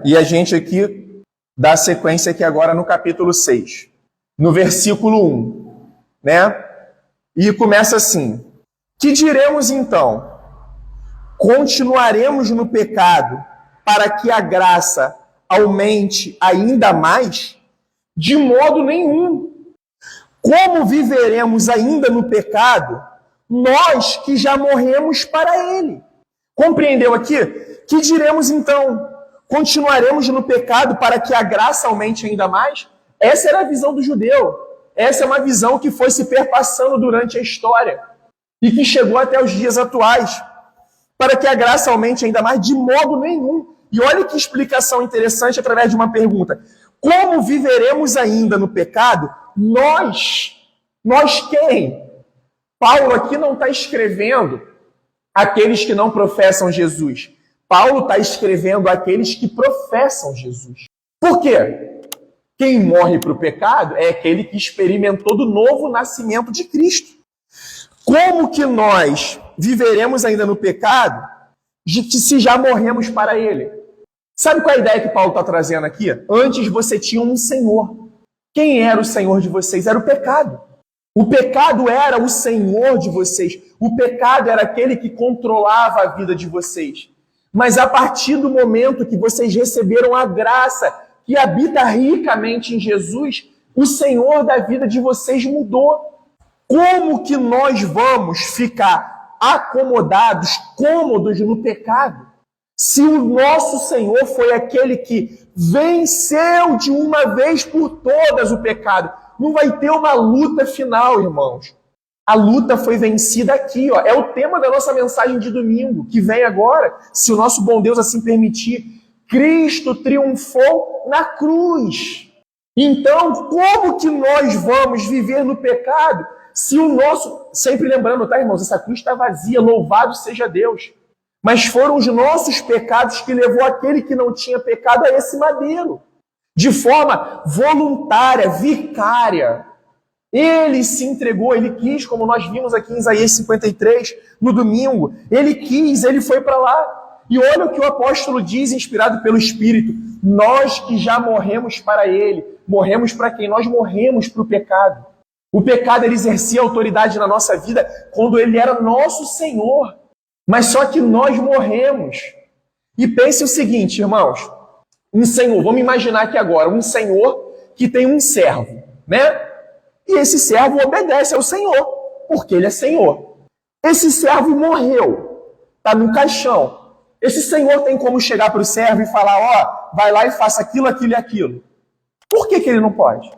E a gente aqui dá sequência aqui agora no capítulo 6, no versículo 1, né? E começa assim: que diremos então? Continuaremos no pecado para que a graça aumente ainda mais? De modo nenhum. Como viveremos ainda no pecado, nós que já morremos para ele? Compreendeu aqui? Que diremos então? Continuaremos no pecado para que a graça aumente ainda mais? Essa era a visão do judeu. Essa é uma visão que foi se perpassando durante a história e que chegou até os dias atuais. Para que a graça aumente ainda mais? De modo nenhum. E olha que explicação interessante através de uma pergunta. Como viveremos ainda no pecado? Nós quem? Paulo aqui não está escrevendo aqueles que não professam Jesus. Paulo está escrevendo aqueles que professam Jesus. Por quê? Quem morre para o pecado é aquele que experimentou do novo nascimento de Cristo. Como que nós viveremos ainda no pecado se já morremos para ele? Sabe qual é a ideia que Paulo está trazendo aqui? Antes você tinha um senhor. Quem era o senhor de vocês? Era o pecado. O pecado era o senhor de vocês. O pecado era aquele que controlava a vida de vocês. Mas a partir do momento que vocês receberam a graça que habita ricamente em Jesus, o Senhor da vida de vocês mudou. Como que nós vamos ficar acomodados, cômodos no pecado, se o nosso Senhor foi aquele que venceu de uma vez por todas o pecado? Não vai ter uma luta final, irmãos. A luta foi vencida aqui, ó. É o tema da nossa mensagem de domingo, que vem agora, se o nosso bom Deus assim permitir. Cristo triunfou na cruz. Então, como que nós vamos viver no pecado se o nosso... Sempre lembrando, tá, irmãos? Essa cruz está vazia, louvado seja Deus. Mas foram os nossos pecados que levou aquele que não tinha pecado a esse madeiro. De forma voluntária, vicária. Ele se entregou, ele quis, como nós vimos aqui em Isaías 53, no domingo. Ele quis, ele foi para lá. E olha o que o apóstolo diz, inspirado pelo Espírito. Nós que já morremos para ele. Morremos para quem? Nós morremos para o pecado. O pecado, ele exercia autoridade na nossa vida quando ele era nosso Senhor. Mas só que nós morremos. E pense o seguinte, irmãos. Um senhor, vamos imaginar aqui agora, um senhor que tem um servo, né? E esse servo obedece ao Senhor, porque ele é Senhor. Esse servo morreu, está no caixão. Esse Senhor tem como chegar para o servo e falar, ó, vai lá e faça aquilo, aquilo e aquilo. Por que ele não pode?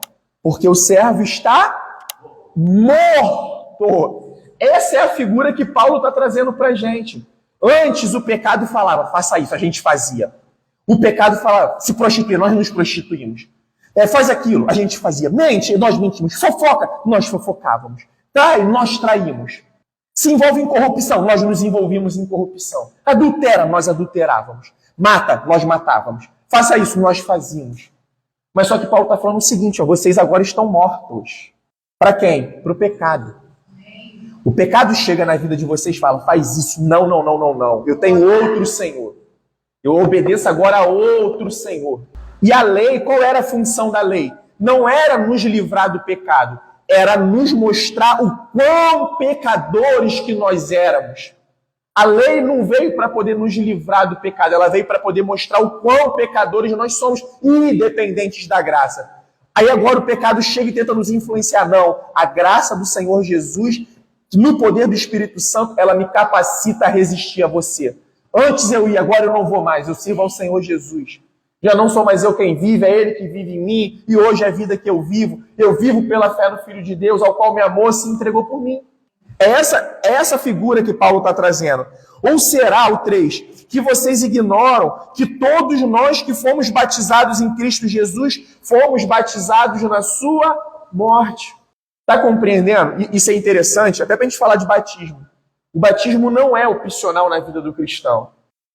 Porque o servo está morto. Essa é a figura que Paulo está trazendo para a gente. Antes o pecado falava, faça isso, a gente fazia. O pecado falava, se prostituir, nós nos prostituímos. Faz aquilo, a gente fazia. Mente, nós mentimos. Fofoca, nós fofocávamos. Trai, nós traímos. Se envolve em corrupção, nós nos envolvíamos em corrupção. Adultera, nós adulterávamos. Mata, nós matávamos. Faça isso, nós fazíamos. Mas só que Paulo está falando o seguinte, ó, vocês agora estão mortos. Para quem? Para o pecado. O pecado chega na vida de vocês e fala, faz isso. Não, não, não, não, não. Eu tenho outro Senhor. Eu obedeço agora a outro Senhor. E a lei, qual era a função da lei? Não era nos livrar do pecado, era nos mostrar o quão pecadores que nós éramos. A lei não veio para poder nos livrar do pecado, ela veio para poder mostrar o quão pecadores nós somos, independentes da graça. Aí agora o pecado chega e tenta nos influenciar. Não, a graça do Senhor Jesus, no poder do Espírito Santo, ela me capacita a resistir a você. Antes eu ia, agora eu não vou mais, eu sirvo ao Senhor Jesus. Já não sou mais eu quem vive, é Ele que vive em mim, e hoje é a vida que eu vivo pela fé no Filho de Deus, ao qual me amou e se entregou por mim. É essa figura que Paulo está trazendo. Ou será, o 3, que vocês ignoram que todos nós que fomos batizados em Cristo Jesus, fomos batizados na sua morte. Está compreendendo? Isso é interessante, até para a gente falar de batismo. O batismo não é opcional na vida do cristão.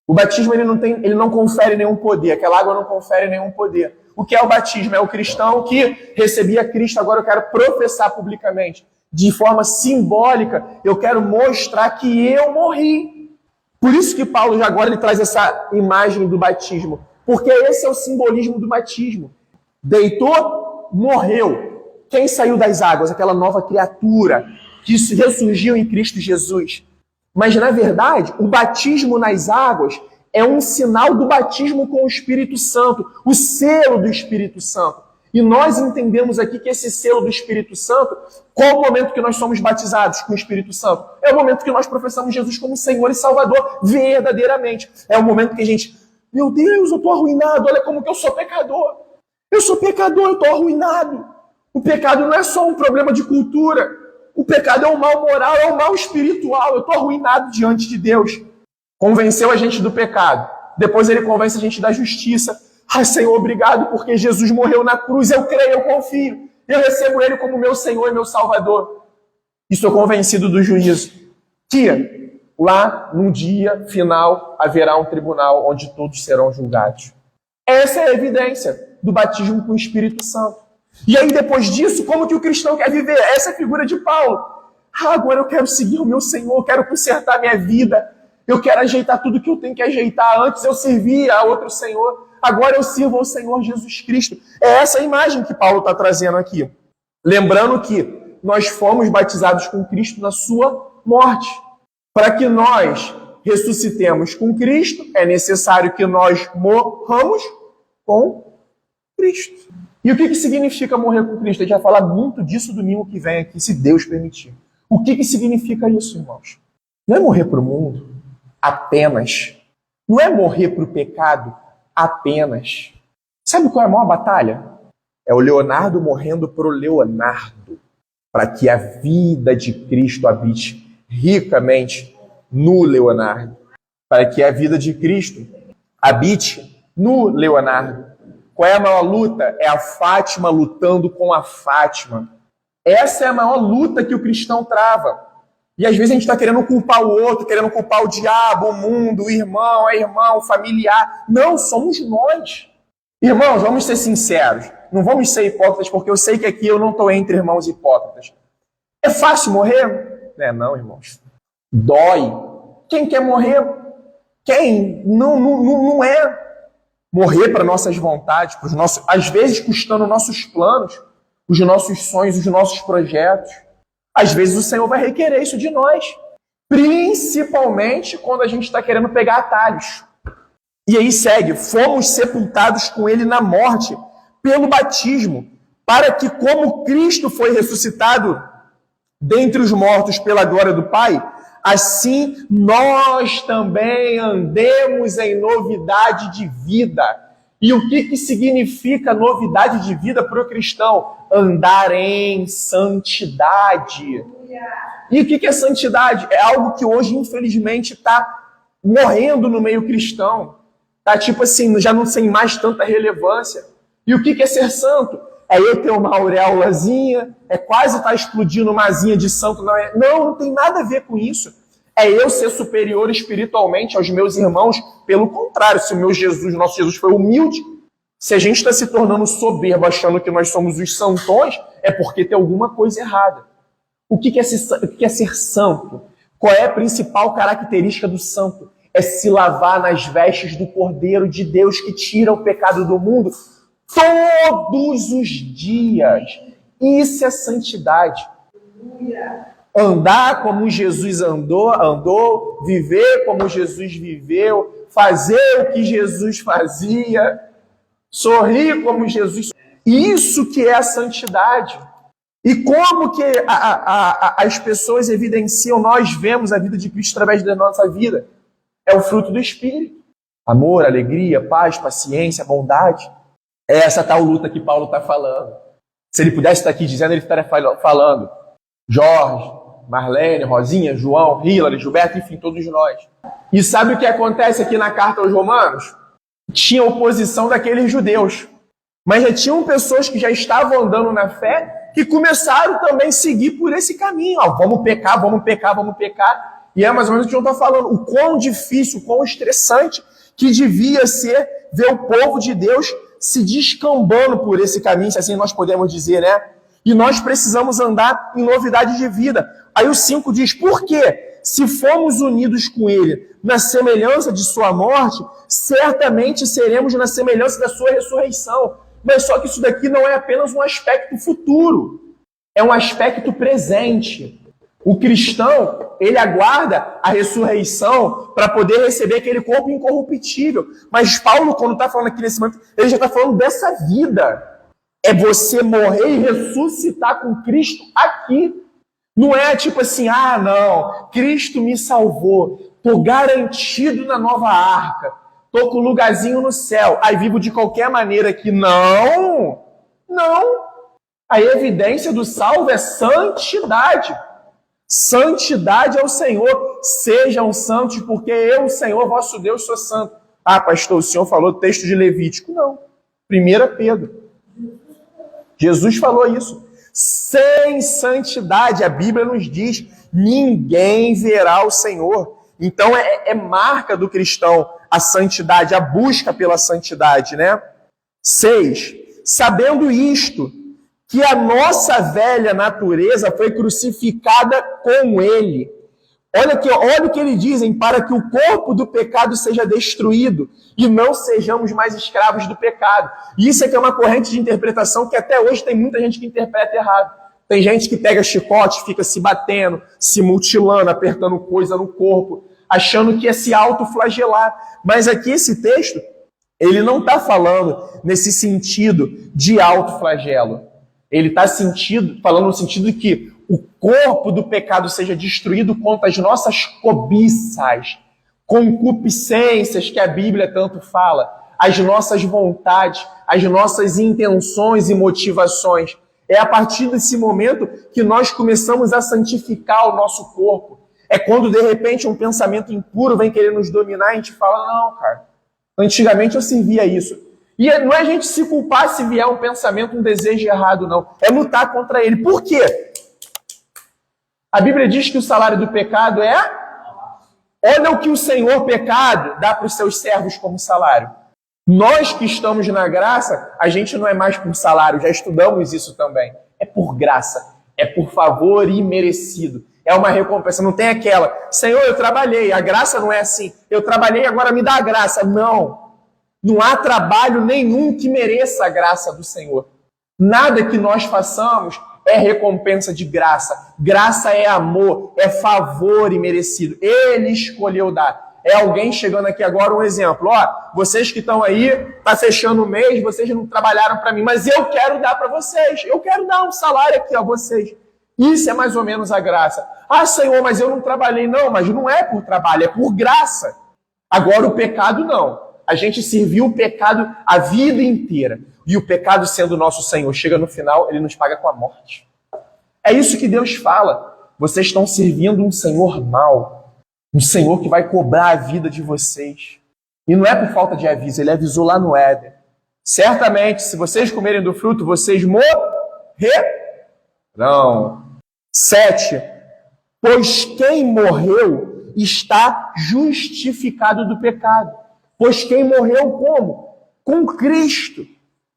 O batismo ele não confere nenhum poder, aquela água não confere nenhum poder. O que é o batismo? É o cristão que recebia Cristo, agora eu quero professar publicamente. De forma simbólica, eu quero mostrar que eu morri. Por isso que Paulo já agora ele traz essa imagem do batismo. Porque esse é o simbolismo do batismo. Deitou, morreu. Quem saiu das águas? Aquela nova criatura que ressurgiu em Cristo Jesus. Mas, na verdade, o batismo nas águas é um sinal do batismo com o Espírito Santo, o selo do Espírito Santo. E nós entendemos aqui que esse selo do Espírito Santo, qual o momento que nós somos batizados com o Espírito Santo? É o momento que nós professamos Jesus como Senhor e Salvador, verdadeiramente. É o momento que a gente, meu Deus, eu estou arruinado, olha como que eu sou pecador. Eu sou pecador, eu estou arruinado. O pecado não é só um problema de cultura. O pecado é um mal moral, é um mal espiritual. Eu estou arruinado diante de Deus. Convenceu a gente do pecado. Depois ele convence a gente da justiça. Ai, Senhor, obrigado, porque Jesus morreu na cruz. Eu creio, eu confio. Eu recebo ele como meu Senhor e meu Salvador. E estou convencido do juízo. Que lá, no dia final, haverá um tribunal onde todos serão julgados. Essa é a evidência do batismo com o Espírito Santo. E aí, depois disso, como que o cristão quer viver? Essa é a figura de Paulo. Agora eu quero seguir o meu Senhor, eu quero consertar minha vida. Eu quero ajeitar tudo que eu tenho que ajeitar. Antes eu servia a outro Senhor. Agora eu sirvo ao Senhor Jesus Cristo. É essa a imagem que Paulo está trazendo aqui. Lembrando que nós fomos batizados com Cristo na sua morte. Para que nós ressuscitemos com Cristo, é necessário que nós morramos com Cristo. E o que significa morrer com Cristo? A gente vai falar muito disso domingo que vem aqui, se Deus permitir. O que significa isso, irmãos? Não é morrer para o mundo apenas. Não é morrer para o pecado apenas. Sabe qual é a maior batalha? É o Leonardo morrendo para o Leonardo, para que a vida de Cristo habite ricamente no Leonardo, para que a vida de Cristo habite no Leonardo. Qual é a maior luta? É a Fátima lutando com a Fátima. Essa é a maior luta que o cristão trava. E às vezes a gente está querendo culpar o outro, querendo culpar o diabo, o mundo, o irmão, a irmã, o familiar. Não, somos nós. Irmãos, vamos ser sinceros. Não vamos ser hipócritas, porque eu sei que aqui eu não estou entre irmãos hipócritas. É fácil morrer? Não, irmãos. Dói. Quem quer morrer? Quem? Não é morrer para nossas vontades, para os nossos, às vezes custando nossos planos, os nossos sonhos, os nossos projetos. Às vezes o Senhor vai requerer isso de nós, principalmente quando a gente está querendo pegar atalhos. E aí segue, fomos sepultados com ele na morte pelo batismo, para que como Cristo foi ressuscitado dentre os mortos pela glória do Pai, assim nós também andemos em novidade de vida. E o que significa novidade de vida para o cristão? Andar em santidade. E o que é santidade? É algo que hoje, infelizmente, está morrendo no meio cristão. Está tipo assim, já não tem mais tanta relevância. E o que é ser santo? É eu ter uma auréolazinha, é quase estar explodindo uma asinha de santo. Não tem nada a ver com isso. É eu ser superior espiritualmente aos meus irmãos. Pelo contrário, se o meu Jesus, nosso Jesus foi humilde, se a gente está se tornando soberbo, achando que nós somos os santões, é porque tem alguma coisa errada. O que é ser santo? Qual é a principal característica do santo? É se lavar nas vestes do Cordeiro de Deus que tira o pecado do mundo todos os dias. Isso é santidade. Andar como Jesus andou, viver como Jesus viveu, fazer o que Jesus fazia, sorrir como Jesus. Isso que é a santidade. E como que as pessoas evidenciam, nós vemos a vida de Cristo através da nossa vida? É o fruto do Espírito. Amor, alegria, paz, paciência, bondade. É essa tal luta que Paulo está falando. Se ele pudesse estar aqui dizendo, ele estaria falando. Jorge, Marlene, Rosinha, João, Hillary, Gilberto, enfim, todos nós. E sabe o que acontece aqui na carta aos Romanos? Tinha oposição daqueles judeus. Mas já tinham pessoas que já estavam andando na fé que começaram também a seguir por esse caminho. Vamos pecar, vamos pecar, vamos pecar. E é mais ou menos o que eu estou falando. O quão difícil, o quão estressante que devia ser ver o povo de Deus se descambando por esse caminho, se assim nós podemos dizer, né? E nós precisamos andar em novidade de vida. Aí o 5 diz, por quê? se formos unidos com ele na semelhança de sua morte, certamente seremos na semelhança da sua ressurreição. Mas só que isso daqui não é apenas um aspecto futuro, é um aspecto presente. O cristão, ele aguarda a ressurreição para poder receber aquele corpo incorruptível. Mas Paulo, quando está falando aqui nesse momento, ele já está falando dessa vida. É você morrer e ressuscitar com Cristo aqui. Não é tipo assim, não, Cristo me salvou, estou garantido na nova arca, estou com um lugarzinho no céu, aí vivo de qualquer maneira aqui. Não. A evidência do salvo é santidade. Santidade ao Senhor. Sejam santos, porque eu, Senhor, vosso Deus, sou santo. Pastor, o senhor falou texto de Levítico. Não. 1 Pedro. Jesus falou isso. Sem santidade, a Bíblia nos diz, ninguém verá o Senhor. Então é marca do cristão a santidade, a busca pela santidade, né? 6. Sabendo isto, que a nossa velha natureza foi crucificada com ele. Olha o que eles dizem, para que o corpo do pecado seja destruído e não sejamos mais escravos do pecado. E isso é que é uma corrente de interpretação que até hoje tem muita gente que interpreta errado. Tem gente que pega chicote, fica se batendo, se mutilando, apertando coisa no corpo, achando que é se autoflagelar. Mas aqui esse texto, ele não está falando nesse sentido de autoflagelo. Ele está falando no sentido de que o corpo do pecado seja destruído contra as nossas cobiças, concupiscências que a Bíblia tanto fala, as nossas vontades, as nossas intenções e motivações. É a partir desse momento que nós começamos a santificar o nosso corpo. É quando, de repente, um pensamento impuro vem querer nos dominar e a gente fala, não, cara, antigamente eu servia isso. E não é a gente se culpar se vier um pensamento, um desejo errado, não. É lutar contra ele. Por quê? A Bíblia diz que o salário do pecado é... Olha o que o Senhor pecado dá para os seus servos como salário. Nós que estamos na graça, a gente não é mais por salário, já estudamos isso também. É por graça, é por favor imerecido. É uma recompensa, não tem aquela, Senhor, eu trabalhei, a graça não é assim, eu trabalhei, agora me dá a graça. Não há trabalho nenhum que mereça a graça do Senhor. Nada que nós façamos é recompensa de graça. Graça é amor, é favor imerecido. Ele escolheu dar. É alguém chegando aqui agora, um exemplo. Vocês que estão aí, está fechando o mês, vocês não trabalharam para mim, mas eu quero dar para vocês. Eu quero dar um salário aqui a vocês. Isso é mais ou menos a graça. Senhor, mas eu não trabalhei. Não, mas não é por trabalho, é por graça. Agora o pecado não. A gente serviu o pecado a vida inteira. E o pecado sendo nosso Senhor, chega no final, ele nos paga com a morte. É isso que Deus fala. Vocês estão servindo um Senhor mau. Um Senhor que vai cobrar a vida de vocês. E não é por falta de aviso, ele avisou lá no Éden. Certamente, se vocês comerem do fruto, vocês morrerão. 7. Pois quem morreu está justificado do pecado. Pois quem morreu como? Com Cristo.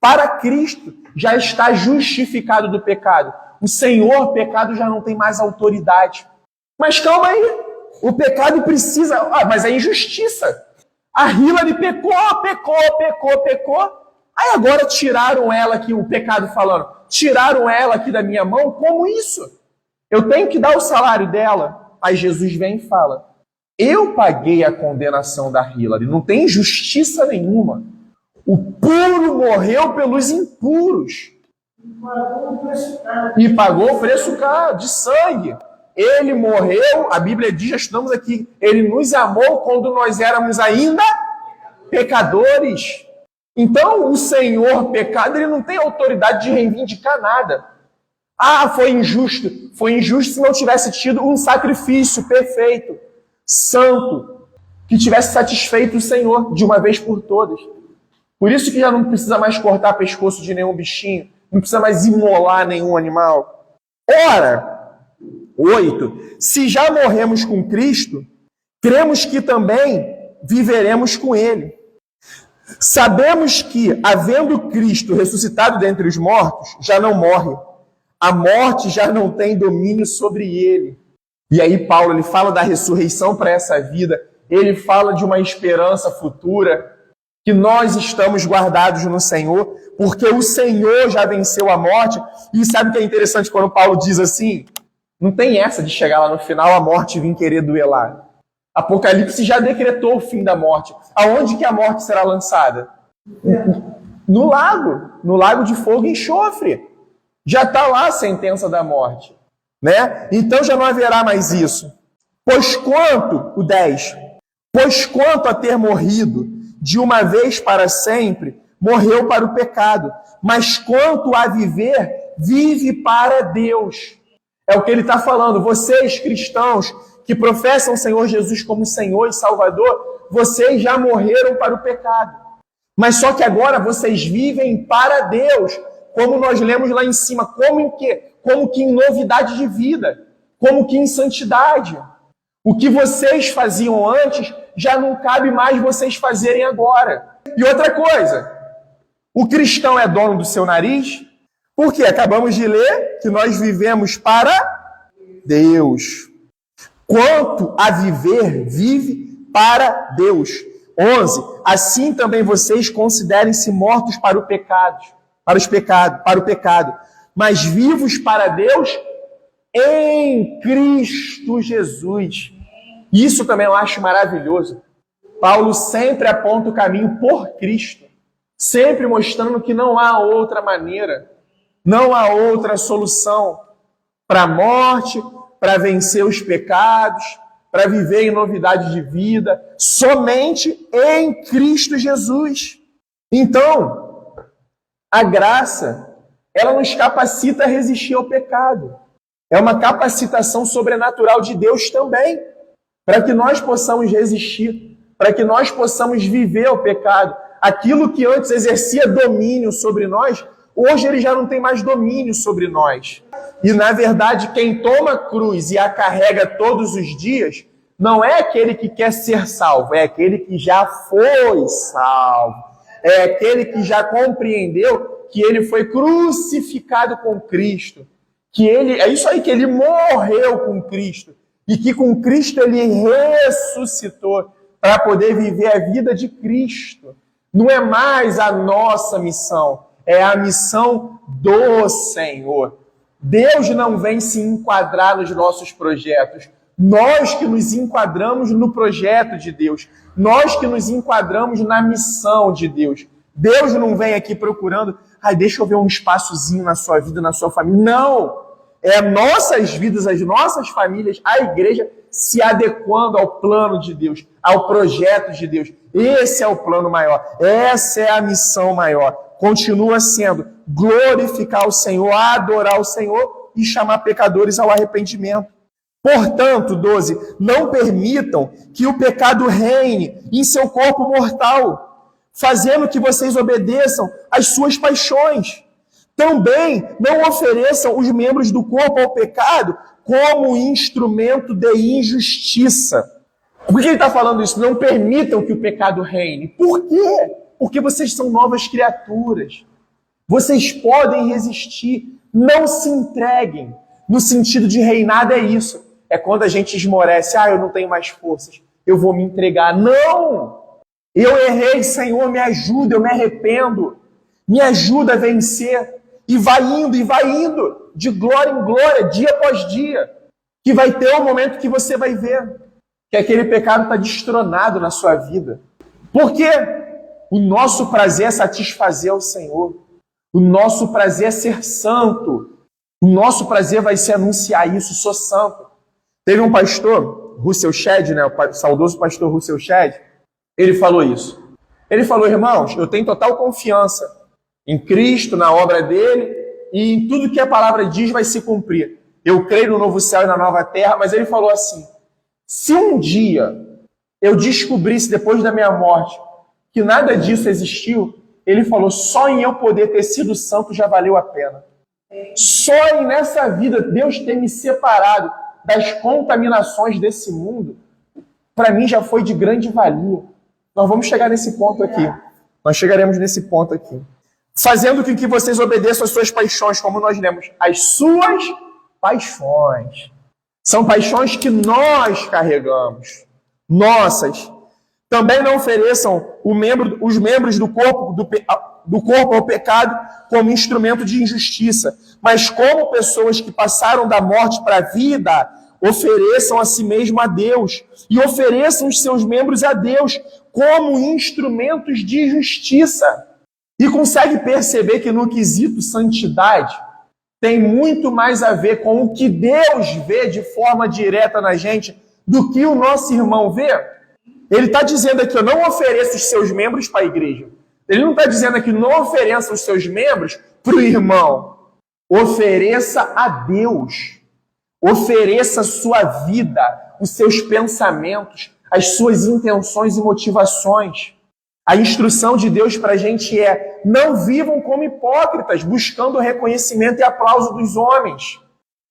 Para Cristo já está justificado do pecado. O Senhor, pecado, já não tem mais autoridade. Mas calma aí. O pecado precisa... mas é injustiça. A Hillary pecou. Aí agora tiraram ela aqui, o pecado falando. Tiraram ela aqui da minha mão? Como isso? Eu tenho que dar o salário dela. Aí Jesus vem e fala, eu paguei a condenação da Hillary. Não tem injustiça nenhuma. O puro morreu pelos impuros. E pagou o preço caro, de sangue. Ele morreu, a Bíblia diz, já estudamos aqui, ele nos amou quando nós éramos ainda pecadores. Então, o Senhor pecado, ele não tem autoridade de reivindicar nada. Foi injusto. Foi injusto se não tivesse tido um sacrifício perfeito, santo, que tivesse satisfeito o Senhor de uma vez por todas. Por isso que já não precisa mais cortar pescoço de nenhum bichinho, não precisa mais imolar nenhum animal. Ora, 8. Se já morremos com Cristo, cremos que também viveremos com Ele. Sabemos que, havendo Cristo ressuscitado dentre os mortos, já não morre. A morte já não tem domínio sobre ele. E aí Paulo ele fala da ressurreição para essa vida, ele fala de uma esperança futura, que nós estamos guardados no Senhor, porque o Senhor já venceu a morte. E sabe o que é interessante quando Paulo diz assim? Não tem essa de chegar lá no final, a morte vir querer duelar. Apocalipse já decretou o fim da morte. Aonde que a morte será lançada? No lago de fogo e enxofre. Já está lá a sentença da morte, né? Então já não haverá mais isso. Pois quanto a ter morrido de uma vez para sempre, morreu para o pecado, mas quanto a viver, vive para Deus. É o que ele está falando. Vocês, cristãos, que professam o Senhor Jesus como Senhor e Salvador, vocês já morreram para o pecado. Mas só que agora vocês vivem para Deus, como nós lemos lá em cima. Como em quê? Como que em novidade de vida, como que em santidade. O que vocês faziam antes já não cabe mais vocês fazerem agora. E outra coisa, o cristão é dono do seu nariz, porque acabamos de ler que nós vivemos para Deus. Quanto a viver, vive para Deus. 11. Assim também vocês considerem-se mortos para o pecado, mas vivos para Deus em Cristo Jesus. Isso também eu acho maravilhoso. Paulo sempre aponta o caminho por Cristo, sempre mostrando que não há outra maneira, não há outra solução para a morte, para vencer os pecados, para viver em novidade de vida, somente em Cristo Jesus. Então, a graça, ela nos capacita a resistir ao pecado. É uma capacitação sobrenatural de Deus também, para que nós possamos resistir, para que nós possamos viver o pecado. Aquilo que antes exercia domínio sobre nós, hoje ele já não tem mais domínio sobre nós. E, na verdade, quem toma a cruz e a carrega todos os dias, não é aquele que quer ser salvo, é aquele que já foi salvo. É aquele que já compreendeu que ele foi crucificado com Cristo. É isso aí, que ele morreu com Cristo. E que com Cristo ele ressuscitou para poder viver a vida de Cristo. Não é mais a nossa missão, é a missão do Senhor. Deus não vem se enquadrar nos nossos projetos. Nós que nos enquadramos no projeto de Deus. Nós que nos enquadramos na missão de Deus. Deus não vem aqui procurando, deixa eu ver um espaçozinho na sua vida, na sua família. Não! É nossas vidas, as nossas famílias, a igreja se adequando ao plano de Deus, ao projeto de Deus. Esse é o plano maior, essa é a missão maior. Continua sendo glorificar o Senhor, adorar o Senhor e chamar pecadores ao arrependimento. Portanto, 12, não permitam que o pecado reine em seu corpo mortal, fazendo que vocês obedeçam às suas paixões. Também não ofereçam os membros do corpo ao pecado como instrumento de injustiça. Por que ele está falando isso? Não permitam que o pecado reine. Por quê? Porque vocês são novas criaturas. Vocês podem resistir. Não se entreguem. No sentido de reinado é isso. É quando a gente esmorece. Eu não tenho mais forças. Eu vou me entregar. Não! Eu errei, Senhor, me ajuda, eu me arrependo. Me ajuda a vencer. E vai indo, de glória em glória, dia após dia. Que vai ter um momento que você vai ver que aquele pecado está destronado na sua vida. Por quê? O nosso prazer é satisfazer ao Senhor. O nosso prazer é ser santo. O nosso prazer vai ser anunciar isso, sou santo. Teve um pastor, Russell Shedd, o saudoso pastor Russell Shedd, ele falou isso. Ele falou, irmãos, eu tenho total confiança em Cristo, na obra dele, e em tudo que a palavra diz vai se cumprir. Eu creio no novo céu e na nova terra, mas ele falou assim, se um dia eu descobrisse, depois da minha morte, que nada disso existiu, ele falou, só em eu poder ter sido santo já valeu a pena. Só em nessa vida, Deus ter me separado das contaminações desse mundo, para mim já foi de grande valia. Nós vamos chegar nesse ponto aqui. Nós chegaremos nesse ponto aqui. Fazendo com que vocês obedeçam às suas paixões, como nós lemos, as suas paixões. São paixões que nós carregamos, nossas. Também não ofereçam os membros do corpo ao pecado como instrumento de injustiça, mas como pessoas que passaram da morte para a vida, ofereçam a si mesmo a Deus e ofereçam os seus membros a Deus como instrumentos de justiça. E consegue perceber que no quesito santidade tem muito mais a ver com o que Deus vê de forma direta na gente do que o nosso irmão vê? Ele está dizendo aqui, não ofereça os seus membros para a igreja. Ele não está dizendo aqui, não ofereça os seus membros para o irmão. Ofereça a Deus. Ofereça a sua vida, os seus pensamentos, as suas intenções e motivações. A instrução de Deus para a gente é: não vivam como hipócritas, buscando o reconhecimento e aplauso dos homens.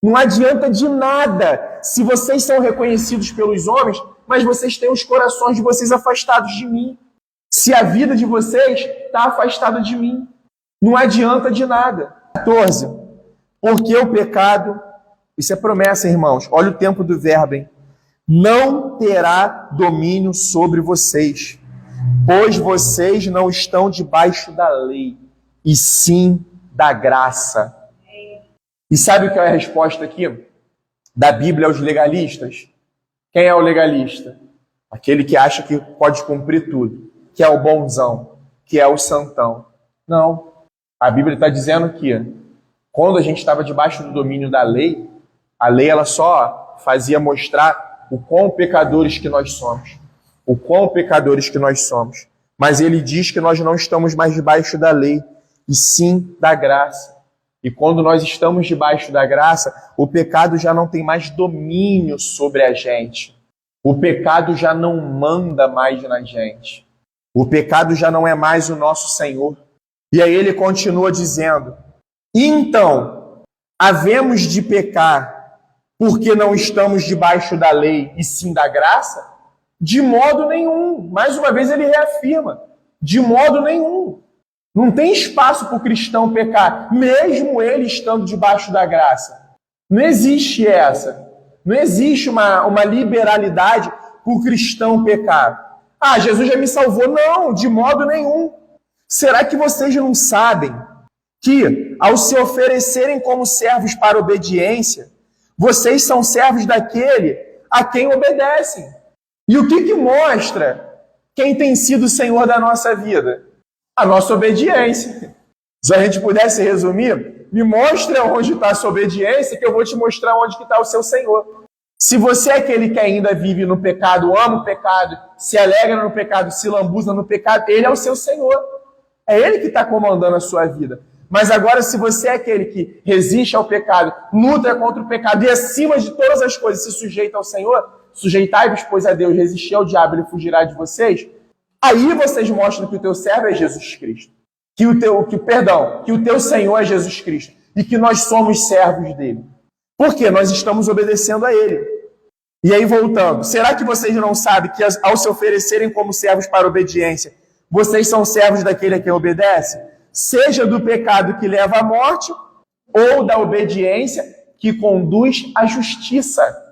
Não adianta de nada se vocês são reconhecidos pelos homens, mas vocês têm os corações de vocês afastados de mim. Se a vida de vocês está afastada de mim, não adianta de nada. 14. Porque o pecado, isso é promessa, irmãos, olha o tempo do verbo, hein? Não terá domínio sobre vocês, pois vocês não estão debaixo da lei, e sim da graça. E sabe o que é a resposta aqui da Bíblia aos legalistas? Quem é o legalista? Aquele que acha que pode cumprir tudo, que é o bonzão, que é o santão. Não. A Bíblia está dizendo que quando a gente estava debaixo do domínio da lei, a lei ela só fazia mostrar o quão pecadores que nós somos. O quão pecadores que nós somos. Mas ele diz que nós não estamos mais debaixo da lei, e sim da graça. E quando nós estamos debaixo da graça, o pecado já não tem mais domínio sobre a gente. O pecado já não manda mais na gente. O pecado já não é mais o nosso Senhor. E aí ele continua dizendo: então, havemos de pecar porque não estamos debaixo da lei e sim da graça? De modo nenhum. Mais uma vez ele reafirma: de modo nenhum. Não tem espaço para o cristão pecar, mesmo ele estando debaixo da graça. Não existe essa. Não existe uma liberalidade para o cristão pecar. Ah, Jesus já me salvou. Não, de modo nenhum. Será que vocês não sabem que, ao se oferecerem como servos para obediência, vocês são servos daquele a quem obedecem? E o que mostra quem tem sido o Senhor da nossa vida? A nossa obediência. Se a gente pudesse resumir, me mostra onde está a sua obediência, que eu vou te mostrar onde está o seu Senhor. Se você é aquele que ainda vive no pecado, ama o pecado, se alegra no pecado, se lambuza no pecado, ele é o seu Senhor. É ele que está comandando a sua vida. Mas agora, se você é aquele que resiste ao pecado, luta contra o pecado e acima de todas as coisas se sujeita ao Senhor, sujeitai-vos, pois, a Deus, resistir ao diabo, ele fugirá de vocês. Aí vocês mostram que o teu servo é Jesus Cristo. Que o teu Senhor é Jesus Cristo. E que nós somos servos dele. Por quê? Nós estamos obedecendo a ele. E aí, voltando, será que vocês não sabem que ao se oferecerem como servos para obediência, vocês são servos daquele a quem obedece? Seja do pecado que leva à morte, ou da obediência que conduz à justiça.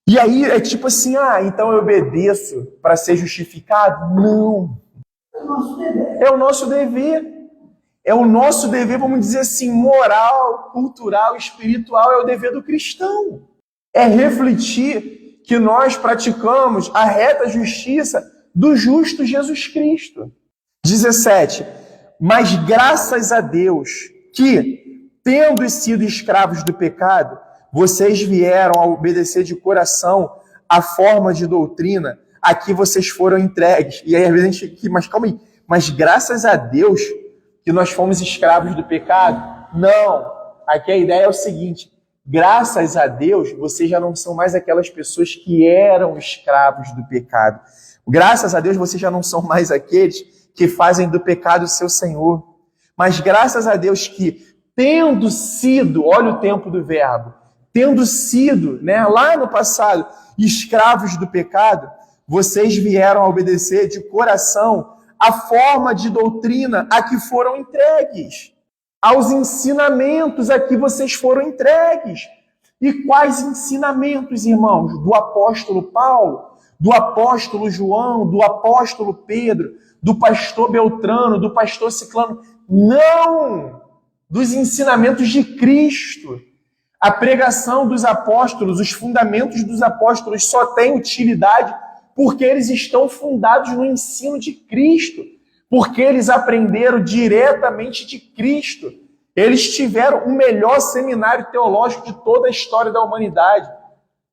E aí é tipo assim, então eu obedeço para ser justificado? Não. É o nosso dever. É o nosso dever, vamos dizer assim, moral, cultural, espiritual, é o dever do cristão. É refletir que nós praticamos a reta justiça do justo Jesus Cristo. 17. Mas graças a Deus que, tendo sido escravos do pecado, vocês vieram a obedecer de coração a forma de doutrina a que vocês foram entregues. E aí, às vezes, a gente fica, mas calma aí, mas graças a Deus que nós fomos escravos do pecado? Não. Aqui a ideia é o seguinte: graças a Deus, vocês já não são mais aquelas pessoas que eram escravos do pecado. Graças a Deus, vocês já não são mais aqueles que fazem do pecado o seu Senhor. Mas graças a Deus que, tendo sido, olha o tempo do verbo, tendo sido, lá no passado, escravos do pecado, vocês vieram a obedecer de coração a forma de doutrina a que foram entregues, aos ensinamentos a que vocês foram entregues. E quais ensinamentos, irmãos? Do apóstolo Paulo, do apóstolo João, do apóstolo Pedro, do pastor Beltrano, do pastor Ciclano? Não! Dos ensinamentos de Cristo. A pregação dos apóstolos, os fundamentos dos apóstolos só têm utilidade porque eles estão fundados no ensino de Cristo, porque eles aprenderam diretamente de Cristo. Eles tiveram o melhor seminário teológico de toda a história da humanidade.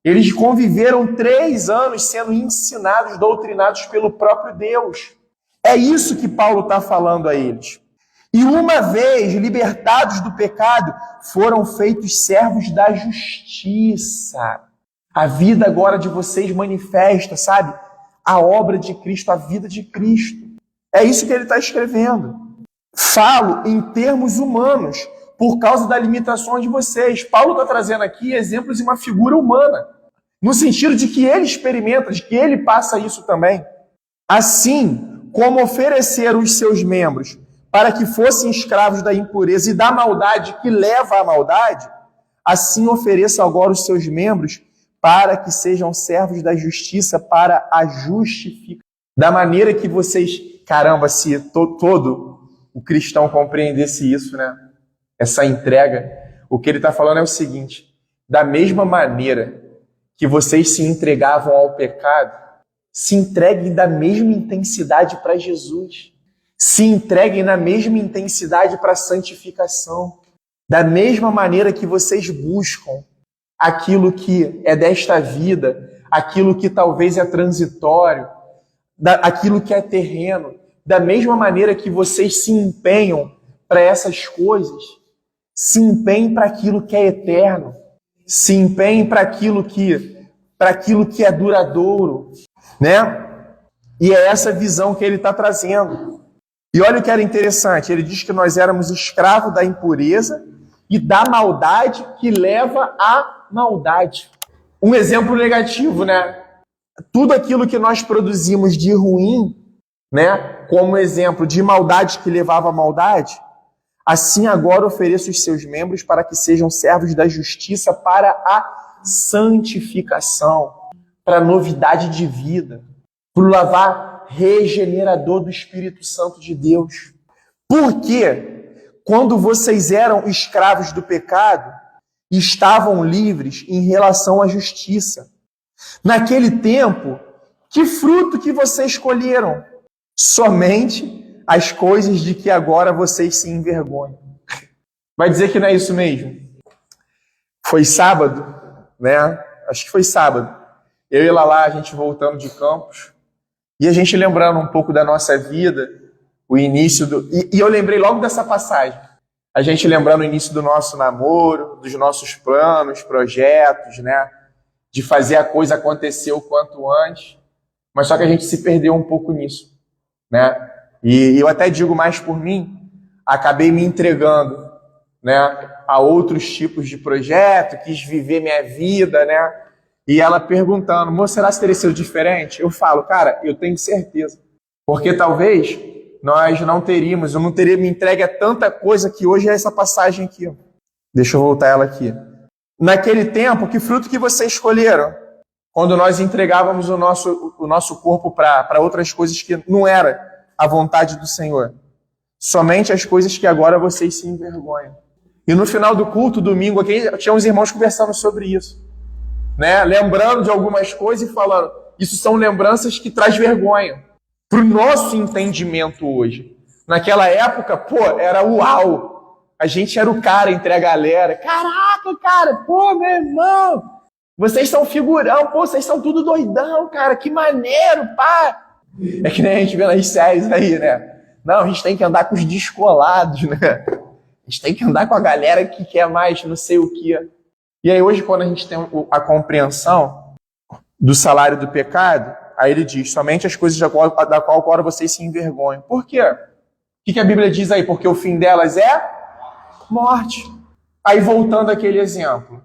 Eles conviveram 3 anos sendo ensinados, doutrinados pelo próprio Deus. É isso que Paulo está falando a eles. E uma vez libertados do pecado, foram feitos servos da justiça. A vida agora de vocês manifesta, sabe? A obra de Cristo, a vida de Cristo. É isso que ele está escrevendo. Falo em termos humanos, por causa da limitação de vocês. Paulo está trazendo aqui exemplos de uma figura humana, no sentido de que ele experimenta, de que ele passa isso também. Assim como oferecer os seus membros para que fossem escravos da impureza e da maldade que leva à maldade, assim ofereça agora os seus membros para que sejam servos da justiça para a justificação. Da maneira que vocês, caramba, se todo o cristão compreendesse isso, né? Essa entrega, o que ele está falando é o seguinte: da mesma maneira que vocês se entregavam ao pecado, se entreguem da mesma intensidade para Jesus. Se entreguem na mesma intensidade para a santificação. Da mesma maneira que vocês buscam aquilo que é desta vida, aquilo que talvez é transitório, aquilo que é terreno, da mesma maneira que vocês se empenham para essas coisas, se empenhem para aquilo que é eterno, se empenhem para aquilo que é duradouro, né? E é essa visão que ele está trazendo. E olha o que era interessante, ele diz que nós éramos escravos da impureza e da maldade que leva à maldade. Um exemplo negativo, né? Tudo aquilo que nós produzimos de ruim, né? Como exemplo de maldade que levava à maldade, assim agora ofereça os seus membros para que sejam servos da justiça para a santificação, para a novidade de vida, para o lavar regenerador do Espírito Santo de Deus. Porque quando vocês eram escravos do pecado, estavam livres em relação à justiça. Naquele tempo, que fruto que vocês escolheram? Somente as coisas de que agora vocês se envergonham. Vai dizer que não é isso mesmo? Foi sábado, né? Acho que foi sábado. Eu e Lala, a gente voltando de Campos, e a gente lembrando um pouco da nossa vida, o início do... E eu lembrei logo dessa passagem. A gente lembrando o início do nosso namoro, dos nossos planos, projetos, né? De fazer a coisa acontecer o quanto antes. Mas só que a gente se perdeu um pouco nisso, né? E eu até digo mais por mim, acabei me entregando, né? A outros tipos de projeto, quis viver minha vida, né? E ela perguntando, moça, será que teria sido diferente? Eu falo, cara, eu tenho certeza. Porque talvez nós não teríamos, eu não teria me entregue a tanta coisa que hoje é essa passagem aqui. Ó. Deixa eu voltar ela aqui. Naquele tempo, que fruto que vocês escolheram? Quando nós entregávamos o nosso corpo para outras coisas que não era a vontade do Senhor. Somente as coisas que agora vocês se envergonham. E no final do culto, domingo, aqui, tinha uns irmãos conversando sobre isso. Né? Lembrando de algumas coisas e falando, isso são lembranças que traz vergonha para o nosso entendimento hoje. Naquela época, era uau, a gente era o cara entre a galera, caraca, cara, meu irmão, vocês são figurão, vocês são tudo doidão, cara, que maneiro, pá. É que nem a gente vê nas séries aí, né? Não, a gente tem que andar com os descolados, né? A gente tem que andar com a galera que quer mais não sei o que. E aí hoje, quando a gente tem a compreensão do salário do pecado, aí ele diz, somente as coisas da qual agora vocês se envergonham. Por quê? O que a Bíblia diz aí? Porque o fim delas é morte. Aí voltando àquele exemplo.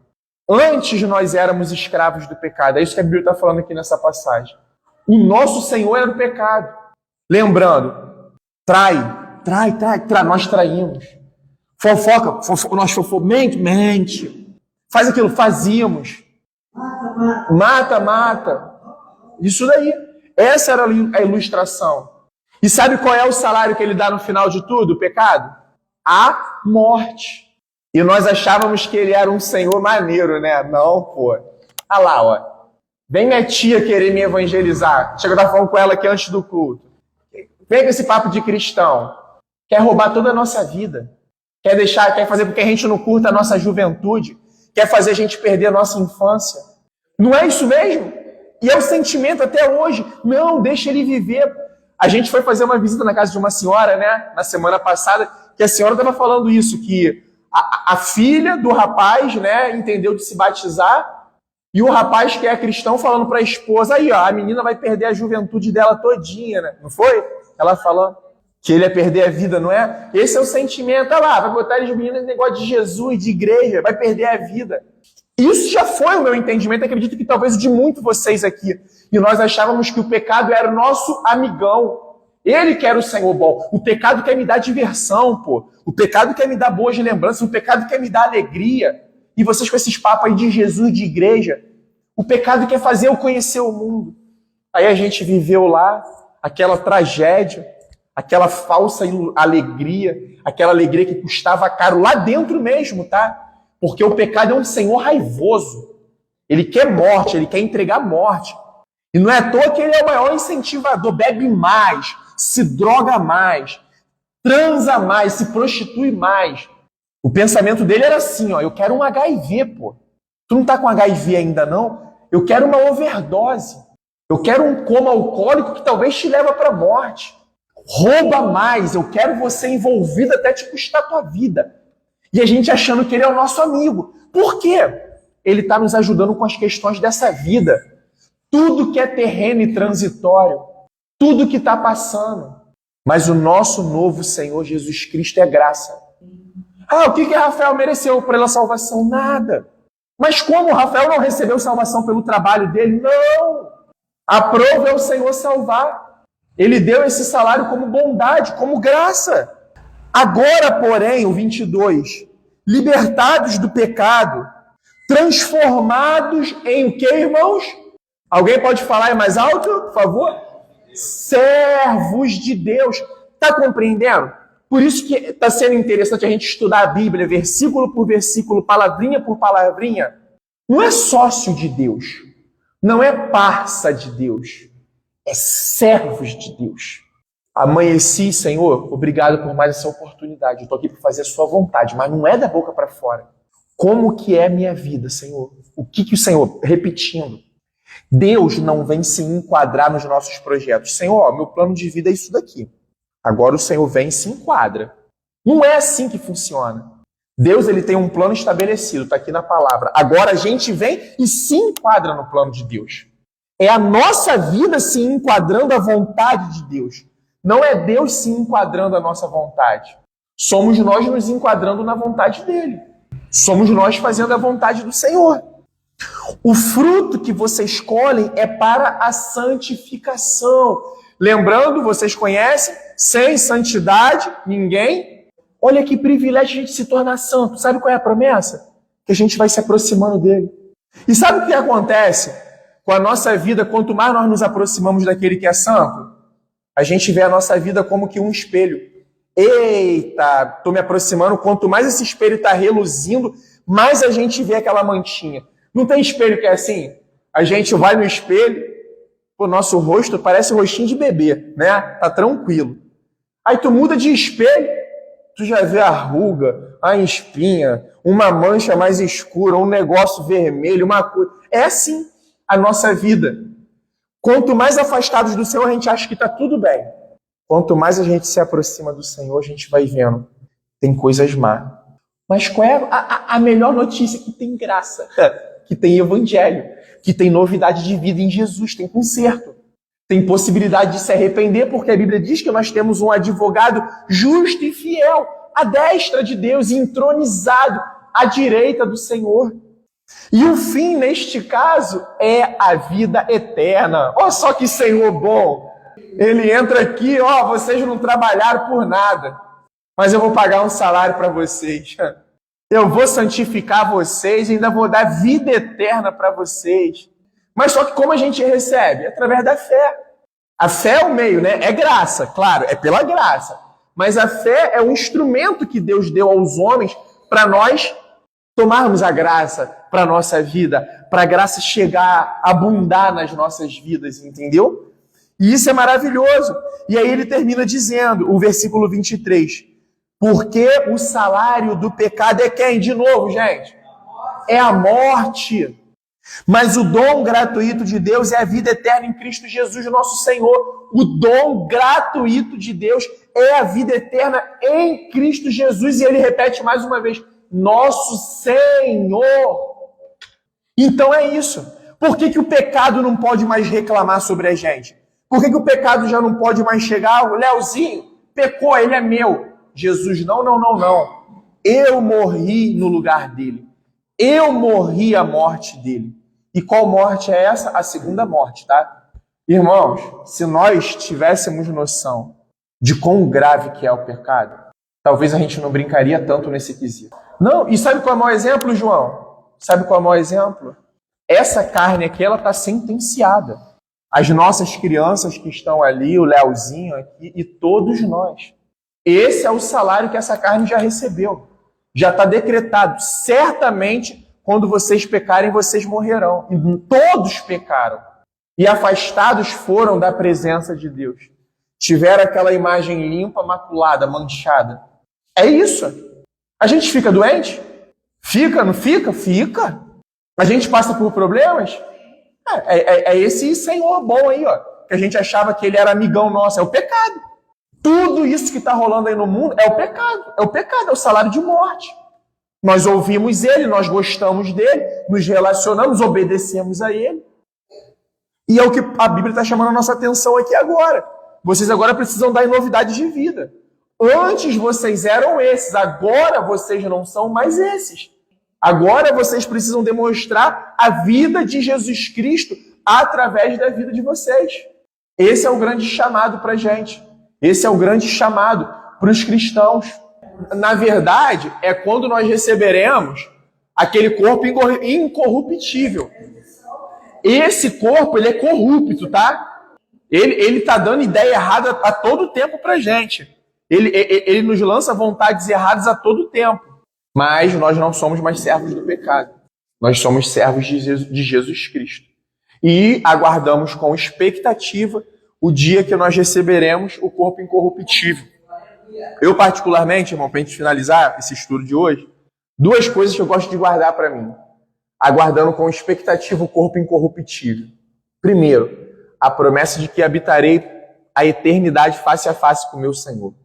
Antes nós éramos escravos do pecado. É isso que a Bíblia está falando aqui nessa passagem. O nosso Senhor era o pecado. Lembrando, nós traímos. Fofoca, mente. Faz aquilo, fazíamos. Mata. Isso daí. Essa era a ilustração. E sabe qual é o salário que ele dá no final de tudo, o pecado? A morte. E nós achávamos que ele era um senhor maneiro, né? Não, pô. Olha lá, ó. Vem minha tia querer me evangelizar. Chega, eu estava falando com ela aqui antes do culto. Vem com esse papo de cristão. Quer roubar toda a nossa vida. Quer fazer com que a gente não curta a nossa juventude. Quer fazer a gente perder a nossa infância. Não é isso mesmo? E é o sentimento até hoje. Não, deixa ele viver. A gente foi fazer uma visita na casa de uma senhora, né? Na semana passada, que a senhora estava falando isso, que a filha do rapaz, né, entendeu de se batizar, e o rapaz que é cristão falando para a esposa, aí, ó, a menina vai perder a juventude dela todinha, né? Não foi? Ela falando que ele ia perder a vida, não é? Esse é o sentimento. Olha lá, vai botar eles meninos nesse negócio de Jesus, de igreja, vai perder a vida. Isso já foi o meu entendimento, acredito que talvez o de muitos de vocês aqui. E nós achávamos que o pecado era o nosso amigão. Ele que era o Senhor bom. O pecado quer me dar diversão, pô. O pecado quer me dar boas lembranças. O pecado quer me dar alegria. E vocês com esses papos aí de Jesus, de igreja. O pecado quer fazer eu conhecer o mundo. Aí a gente viveu lá aquela tragédia, aquela falsa alegria, aquela alegria que custava caro lá dentro mesmo, tá? Porque o pecado é um senhor raivoso. Ele quer morte, ele quer entregar morte. E não é à toa que ele é o maior incentivador. Bebe mais, se droga mais, transa mais, se prostitui mais. O pensamento dele era assim, ó, eu quero um HIV, pô. Tu não tá com HIV ainda não? Eu quero uma overdose. Eu quero um coma alcoólico que talvez te leva para a morte. Rouba mais, eu quero você envolvido até te custar a tua vida. E a gente achando que ele é o nosso amigo. Por quê? Ele está nos ajudando com as questões dessa vida. Tudo que é terreno e transitório. Tudo que está passando. Mas o nosso novo Senhor Jesus Cristo é graça. Ah, o que Rafael mereceu pela salvação? Nada. Mas como Rafael não recebeu salvação pelo trabalho dele? Não. A prova é o Senhor salvar. Ele deu esse salário como bondade, como graça. Agora, porém, o 22, libertados do pecado, transformados em o que, irmãos? Alguém pode falar mais alto, por favor? Servos de Deus. Está compreendendo? Por isso que está sendo interessante a gente estudar a Bíblia, versículo por versículo, palavrinha por palavrinha. Não é sócio de Deus. Não é parça de Deus. É servos de Deus. Amanheci, Senhor, obrigado por mais essa oportunidade. Eu estou aqui para fazer a sua vontade, mas não é da boca para fora. Como que é minha vida, Senhor? O que o Senhor, repetindo, Deus não vem se enquadrar nos nossos projetos. Senhor, meu plano de vida é isso daqui. Agora o Senhor vem e se enquadra. Não é assim que funciona. Deus ele tem um plano estabelecido, está aqui na palavra. Agora a gente vem e se enquadra no plano de Deus. É a nossa vida se enquadrando à vontade de Deus. Não é Deus se enquadrando à nossa vontade. Somos nós nos enquadrando na vontade dele. Somos nós fazendo a vontade do Senhor. O fruto que vocês escolhem é para a santificação. Lembrando, vocês conhecem, sem santidade, ninguém. Olha que privilégio a gente se tornar santo. Sabe qual é a promessa? Que a gente vai se aproximando dele. E sabe o que acontece com a nossa vida? Quanto mais nós nos aproximamos daquele que é santo, a gente vê a nossa vida como que um espelho. Eita, estou me aproximando. Quanto mais esse espelho está reluzindo, mais a gente vê aquela manchinha. Não tem espelho que é assim? A gente vai no espelho, o nosso rosto parece um rostinho de bebê, né? Tá tranquilo. Aí tu muda de espelho, tu já vê a ruga, a espinha, uma mancha mais escura, um negócio vermelho, uma coisa. É assim a nossa vida. Quanto mais afastados do Senhor, a gente acha que está tudo bem. Quanto mais a gente se aproxima do Senhor, a gente vai vendo. Tem coisas más. Mas qual é a melhor notícia? Que tem graça, que tem evangelho, que tem novidade de vida em Jesus, tem conserto. Tem possibilidade de se arrepender, porque a Bíblia diz que nós temos um advogado justo e fiel, à destra de Deus, entronizado à direita do Senhor. E o fim, neste caso, é a vida eterna. Olha só que Senhor bom! Ele entra aqui, ó, vocês não trabalharam por nada, mas eu vou pagar um salário para vocês. Eu vou santificar vocês e ainda vou dar vida eterna para vocês. Mas só que como a gente recebe? Através da fé. A fé é o meio, né? É graça, claro, é pela graça. Mas a fé é um instrumento que Deus deu aos homens para nós tomarmos a graça para a nossa vida, para a graça chegar, abundar nas nossas vidas, entendeu? E isso é maravilhoso. E aí ele termina dizendo, o versículo 23, porque o salário do pecado é quem? De novo, gente? É a morte. Mas o dom gratuito de Deus é a vida eterna em Cristo Jesus, nosso Senhor. O dom gratuito de Deus é a vida eterna em Cristo Jesus. E ele repete mais uma vez, nosso Senhor. Então é isso. Por que o pecado não pode mais reclamar sobre a gente? Por que o pecado já não pode mais chegar? O Leozinho pecou, ele é meu. Jesus, não. Eu morri no lugar dele. Eu morri a morte dele. E qual morte é essa? A segunda morte, tá? Irmãos, se nós tivéssemos noção de quão grave que é o pecado, talvez a gente não brincaria tanto nesse quesito. Não, e sabe qual é o maior exemplo, João? Sabe qual é o maior exemplo? Essa carne aqui, ela está sentenciada. As nossas crianças que estão ali, o Leozinho aqui e todos nós. Esse é o salário que essa carne já recebeu. Já está decretado. Certamente, quando vocês pecarem, vocês morrerão. E todos pecaram. E afastados foram da presença de Deus. Tiveram aquela imagem limpa, maculada, manchada. É isso. A gente fica doente? Fica, não fica? Fica. A gente passa por problemas? É esse Senhor bom aí, ó. Que a gente achava que ele era amigão nosso. É o pecado. Tudo isso que está rolando aí no mundo é o pecado. É o pecado, é o salário de morte. Nós ouvimos ele, nós gostamos dele, nos relacionamos, obedecemos a ele. E é o que a Bíblia está chamando a nossa atenção aqui agora. Vocês agora precisam dar em novidade de vida. Antes vocês eram esses, agora vocês não são mais esses. Agora vocês precisam demonstrar a vida de Jesus Cristo através da vida de vocês. Esse é o grande chamado para a gente. Esse é o grande chamado para os cristãos. Na verdade, é quando nós receberemos aquele corpo incorruptível. Esse corpo, ele é corrupto, tá? Ele tá dando ideia errada a todo tempo pra gente. Ele nos lança vontades erradas a todo tempo. Mas nós não somos mais servos do pecado. Nós somos servos de Jesus Cristo. E aguardamos com expectativa o dia que nós receberemos o corpo incorruptível. Eu, particularmente, irmão, para a gente finalizar esse estudo de hoje, duas coisas que eu gosto de guardar para mim. Aguardando com expectativa o corpo incorruptível. Primeiro, a promessa de que habitarei a eternidade face a face com o meu Senhor.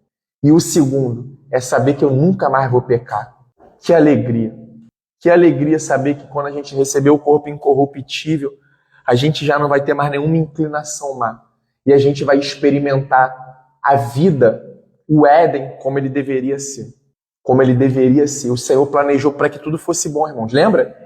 E o segundo é saber que eu nunca mais vou pecar. Que alegria! Que alegria saber que quando a gente receber o corpo incorruptível, a gente já não vai ter mais nenhuma inclinação má. E a gente vai experimentar a vida, o Éden, como ele deveria ser. Como ele deveria ser. O Senhor planejou para que tudo fosse bom, irmãos. Lembra?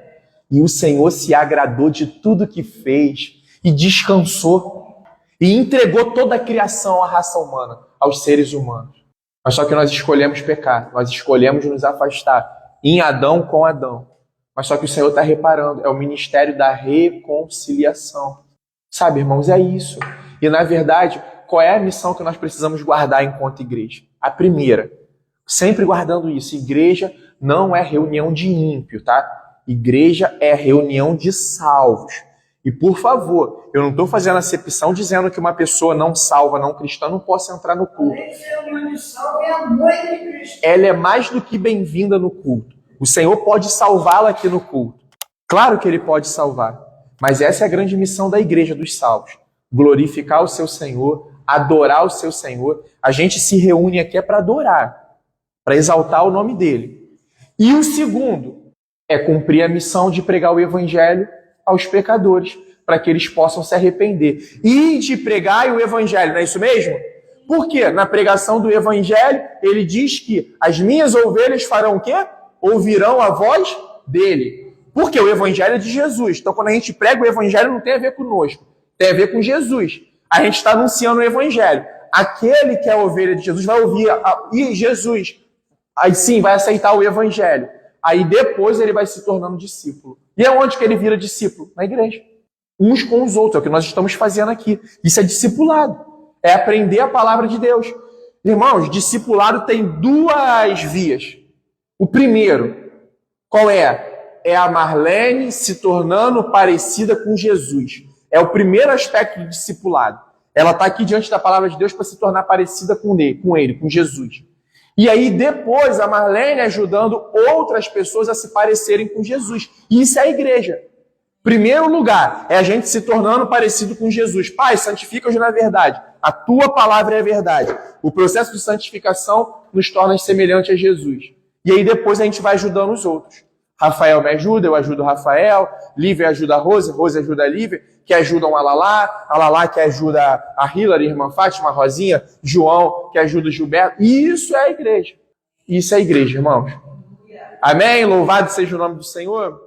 E o Senhor se agradou de tudo que fez e descansou. E entregou toda a criação à raça humana, aos seres humanos. Mas só que nós escolhemos pecar. Nós escolhemos nos afastar. Em Adão com Adão. Mas só que o Senhor está reparando. É o ministério da reconciliação. Sabe, irmãos, é isso. E na verdade, qual é a missão que nós precisamos guardar enquanto igreja? A primeira, sempre guardando isso, igreja não é reunião de ímpio, tá? Igreja é reunião de salvos. E por favor, eu não estou fazendo acepção dizendo que uma pessoa não salva, não cristã, não possa entrar no culto. Ela é mais do que bem-vinda no culto. O Senhor pode salvá-la aqui no culto. Claro que Ele pode salvar. Mas essa é a grande missão da igreja dos salvos. Glorificar o seu Senhor, adorar o seu Senhor. A gente se reúne aqui para adorar, para exaltar o nome dele. E o segundo é cumprir a missão de pregar o evangelho aos pecadores, para que eles possam se arrepender. E de pregar o evangelho, não é isso mesmo? Por quê? Na pregação do evangelho, ele diz que as minhas ovelhas farão o quê? Ouvirão a voz dele. Porque o evangelho é de Jesus. Então, quando a gente prega o evangelho, não tem a ver conosco. Tem a ver com Jesus. A gente está anunciando o evangelho. Aquele que é a ovelha de Jesus vai ouvir e Jesus, aí sim, vai aceitar o evangelho. Aí depois ele vai se tornando discípulo. E é onde que ele vira discípulo? Na igreja. Uns com os outros. É o que nós estamos fazendo aqui. Isso é discipulado. É aprender a palavra de Deus. Irmãos, discipulado tem duas vias. O primeiro, qual é? É a Marlene se tornando parecida com Jesus. É o primeiro aspecto do discipulado. Ela está aqui diante da palavra de Deus para se tornar parecida com ele, com Jesus. E aí depois a Marlene ajudando outras pessoas a se parecerem com Jesus. E isso é a igreja. Primeiro lugar, é a gente se tornando parecido com Jesus. Pai, santifica-os na verdade. A tua palavra é a verdade. O processo de santificação nos torna semelhante a Jesus. E aí depois a gente vai ajudando os outros. Rafael me ajuda, eu ajudo o Rafael. Lívia ajuda a Rose, Rose ajuda a Lívia, que ajudam a Lalá que ajuda a Hilary, a irmã Fátima, a Rosinha, João, que ajuda o Gilberto. Isso é a igreja. Isso é a igreja, irmãos. Amém? Louvado seja o nome do Senhor.